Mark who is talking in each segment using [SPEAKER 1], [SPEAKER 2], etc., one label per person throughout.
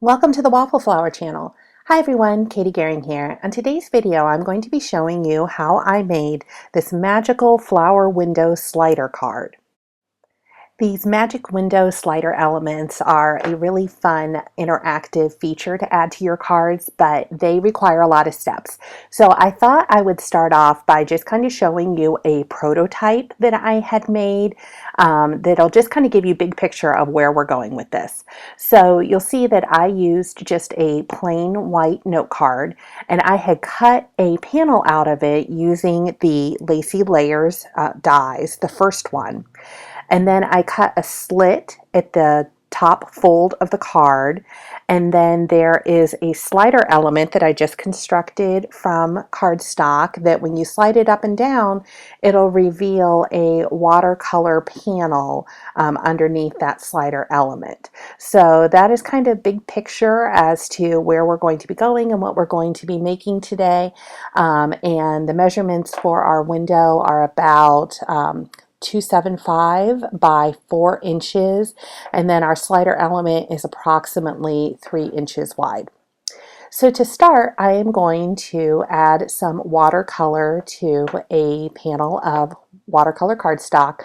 [SPEAKER 1] Welcome to the Waffle Flower channel. Hi everyone, Katie Gehring here. On today's video, I'm going to be showing you how I made this magical flower window slider card. These magic window slider elements are a really fun interactive feature to add to your cards, but they require a lot of steps. So I thought I would start off by just kind of showing you a prototype that I had made that'll just kind of give you a big picture of where we're going with this. So you'll see that I used just a plain white note card, and I had cut a panel out of it using the Lacy Layers dies, the first one. And then I cut a slit at the top fold of the card, and then there is a slider element that I just constructed from cardstock that when you slide it up and down, it'll reveal a watercolor panel underneath that slider element. So that is kind of big picture as to where we're going to be going and what we're going to be making today. And the measurements for our window are about 275 by 4 inches, and then our slider element is approximately 3 inches wide. So to start, I am going to add some watercolor to a panel of watercolor cardstock.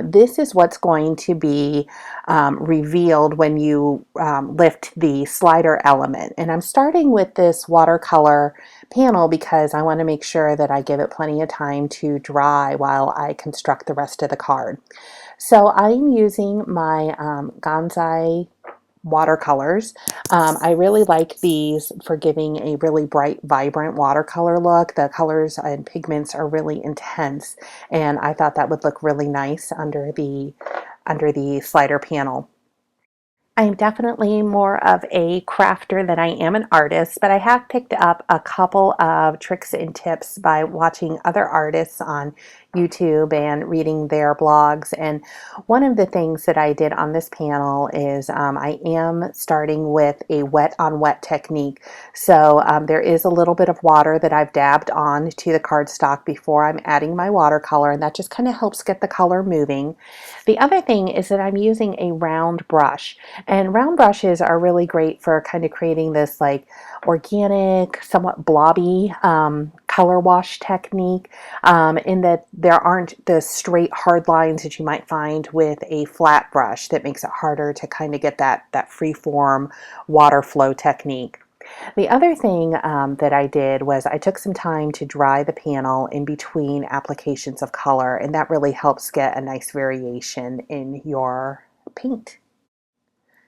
[SPEAKER 1] This is what's going to be revealed when you lift the slider element. And I'm starting with this watercolor panel because I want to make sure that I give it plenty of time to dry while I construct the rest of the card. So I'm using my Gonzai watercolors. I really like these for giving a really bright, vibrant watercolor look. The colors and pigments are really intense, and I thought that would look really nice under the slider panel. I'm definitely more of a crafter than I am an artist, but I have picked up a couple of tricks and tips by watching other artists on YouTube and reading their blogs. And one of the things that I did on this panel is I am starting with a wet on wet technique. So there is a little bit of water that I've dabbed on to the cardstock before I'm adding my watercolor, and that just kind of helps get the color moving. The other thing is that I'm using a round brush. And round brushes are really great for kind of creating this like organic, somewhat blobby color wash technique, in that there aren't the straight hard lines that you might find with a flat brush that makes it harder to kind of get that free form water flow technique. The other thing that I did was I took some time to dry the panel in between applications of color, and that really helps get a nice variation in your paint.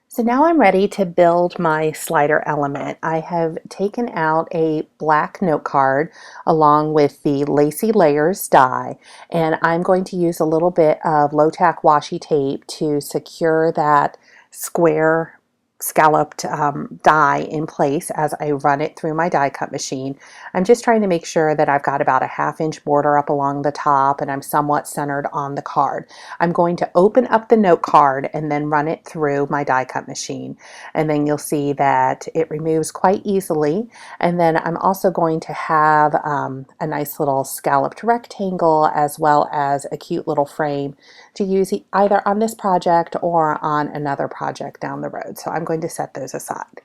[SPEAKER 1] So now I'm ready to build my slider element. I have taken out a black note card along with the Lacy Layers die, and I'm going to use a little bit of low-tack washi tape to secure that square scalloped die in place as I run it through my die cut machine. I'm just trying to make sure that I've got about a 1/2 inch border up along the top and I'm somewhat centered on the card. I'm going to open up the note card and then run it through my die cut machine, and then you'll see that it removes quite easily. And then I'm also going to have a nice little scalloped rectangle as well as a cute little frame to use either on this project or on another project down the road. So I'm going to set those aside.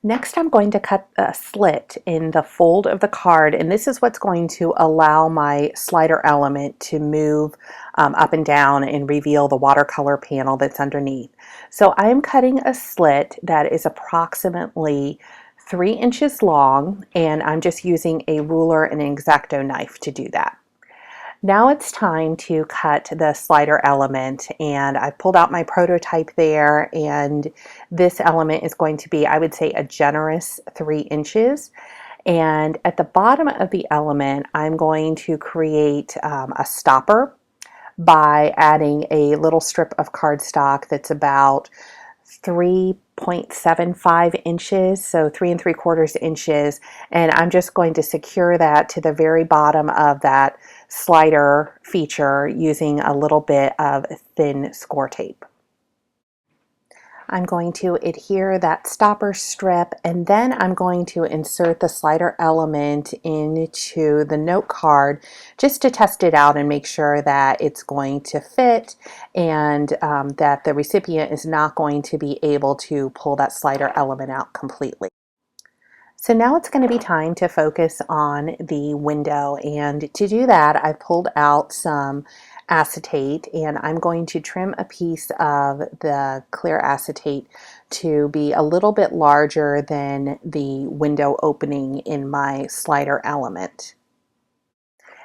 [SPEAKER 1] Next, I'm going to cut a slit in the fold of the card, and this is what's going to allow my slider element to move up and down and reveal the watercolor panel that's underneath. So I'm cutting a slit that is approximately 3 inches long, and I'm just using a ruler and an X-Acto knife to do that. Now it's time to cut the slider element, and I've pulled out my prototype there, and this element is going to be, I would say, a generous 3 inches. And at the bottom of the element, I'm going to create a stopper by adding a little strip of cardstock that's about 3.75 inches, so 3 3/4 inches, and I'm just going to secure that to the very bottom of that slider feature using a little bit of thin score tape. I'm going to adhere that stopper strip, and then I'm going to insert the slider element into the note card just to test it out and make sure that it's going to fit, and that the recipient is not going to be able to pull that slider element out completely. So now it's going to be time to focus on the window, and to do that I pulled out some acetate, and I'm going to trim a piece of the clear acetate to be a little bit larger than the window opening in my slider element.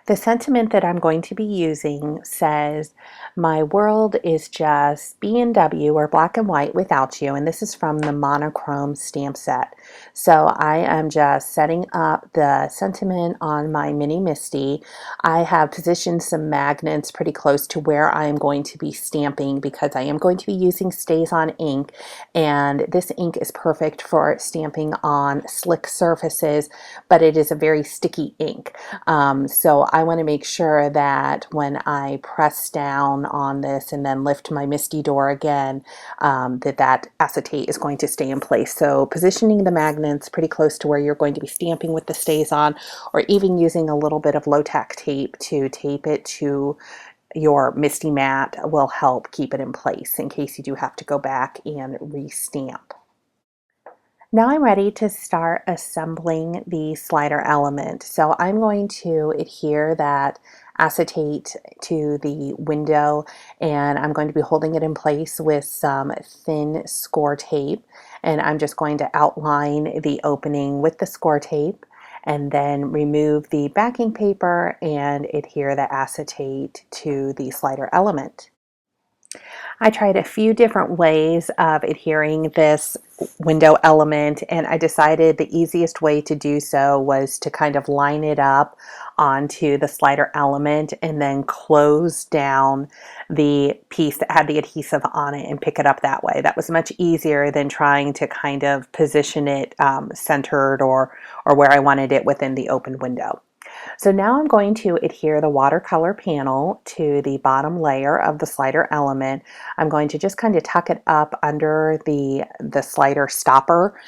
[SPEAKER 1] The sentiment that I'm going to be using says, "My world is just B&W or black and white without you," and this is from the Monochrome stamp set. So I am just setting up the sentiment on my mini MISTI. I have positioned some magnets pretty close to where I am going to be stamping because I am going to be using StazOn ink, and this ink is perfect for stamping on slick surfaces, but it is a very sticky ink. So I want to make sure that when I press down on this and then lift my MISTI door again, that acetate is going to stay in place. So positioning the magnets pretty close to where you're going to be stamping with the StazOn, or even using a little bit of low-tack tape to tape it to your MISTI mat, will help keep it in place in case you do have to go back and re-stamp. Now I'm ready to start assembling the slider element. So I'm going to adhere that acetate to the window, and I'm going to be holding it in place with some thin score tape, and I'm just going to outline the opening with the score tape and then remove the backing paper and adhere the acetate to the slider element. I tried a few different ways of adhering this window element, and I decided the easiest way to do so was to kind of line it up onto the slider element and then close down the piece that had the adhesive on it and pick it up that way. That was much easier than trying to kind of position it centered or where I wanted it within the open window. So now I'm going to adhere the watercolor panel to the bottom layer of the slider element. I'm going to just kind of tuck it up under the slider stopper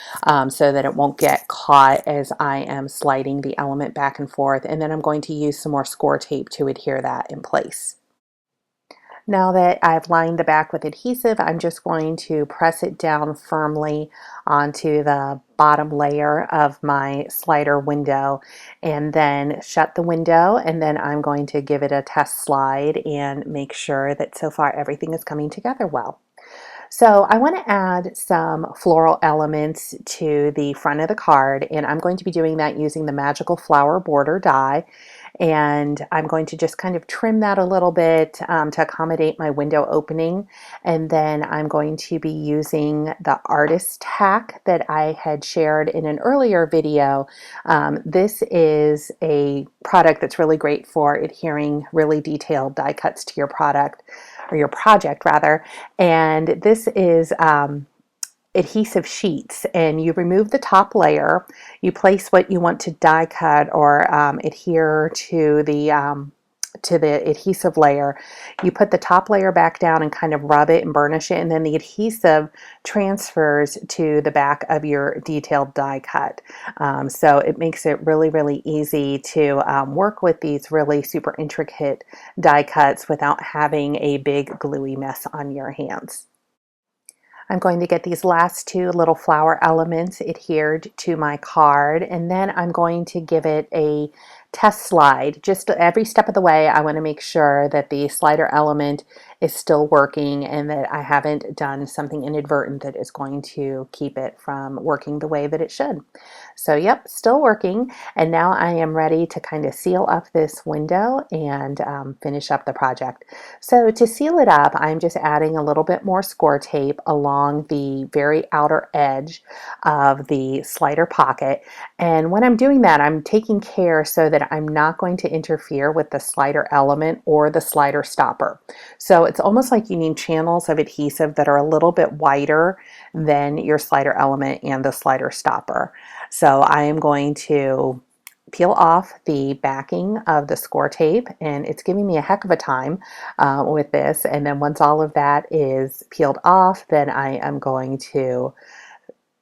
[SPEAKER 1] so that it won't get caught as I am sliding the element back and forth. And then I'm going to use some more score tape to adhere that in place. Now that I've lined the back with adhesive, I'm just going to press it down firmly onto the bottom layer of my slider window and then shut the window, and then I'm going to give it a test slide and make sure that so far everything is coming together well. So I want to add some floral elements to the front of the card, and I'm going to be doing that using the Magical Flower Border die. And I'm going to just kind of trim that a little bit to accommodate my window opening. And then I'm going to be using the artist hack that I had shared in an earlier video. This is a product that's really great for adhering really detailed die cuts to your product, or your project rather. And this is adhesive sheets, and you remove the top layer, you place what you want to die cut or adhere to the adhesive layer. You put the top layer back down and kind of rub it and burnish it, and then the adhesive transfers to the back of your detailed die cut. So it makes it really, really easy to work with these really super intricate die cuts without having a big gluey mess on your hands. I'm going to get these last two little flower elements adhered to my card, and then I'm going to give it a test slide. Just every step of the way, I want to make sure that the slider element is still working and that I haven't done something inadvertent that is going to keep it from working the way that it should. So yep, still working, and now I am ready to kind of seal up this window and finish up the project. So to seal it up, I'm just adding a little bit more score tape along the very outer edge of the slider pocket, and when I'm doing that, I'm taking care so that I'm not going to interfere with the slider element or the slider stopper. So it's almost like you need channels of adhesive that are a little bit wider than your slider element and the slider stopper. So I am going to peel off the backing of the score tape, and it's giving me a heck of a time with this. And then once all of that is peeled off, then I am going to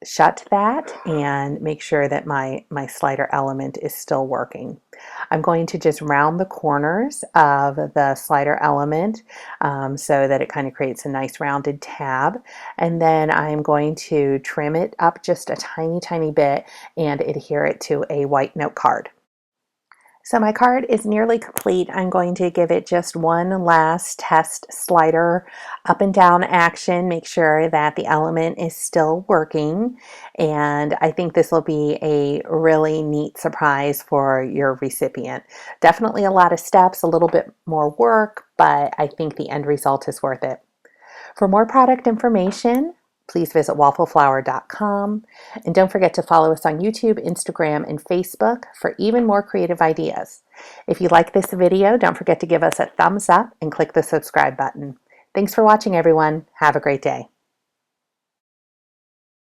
[SPEAKER 1] shut that and make sure that my slider element is still working. I'm going to just round the corners of the slider element so that it kind of creates a nice rounded tab, and then I'm going to trim it up just a tiny bit and adhere it to a white note card. So my card is nearly complete. I'm going to give it just one last test slider up and down action, make sure that the element is still working. And I think this will be a really neat surprise for your recipient. Definitely a lot of steps, a little bit more work, but I think the end result is worth it. For more product information, please visit waffleflower.com, and don't forget to follow us on YouTube, Instagram, and Facebook for even more creative ideas. If you like this video, don't forget to give us a thumbs up and click the subscribe button. Thanks for watching, everyone. Have a great day.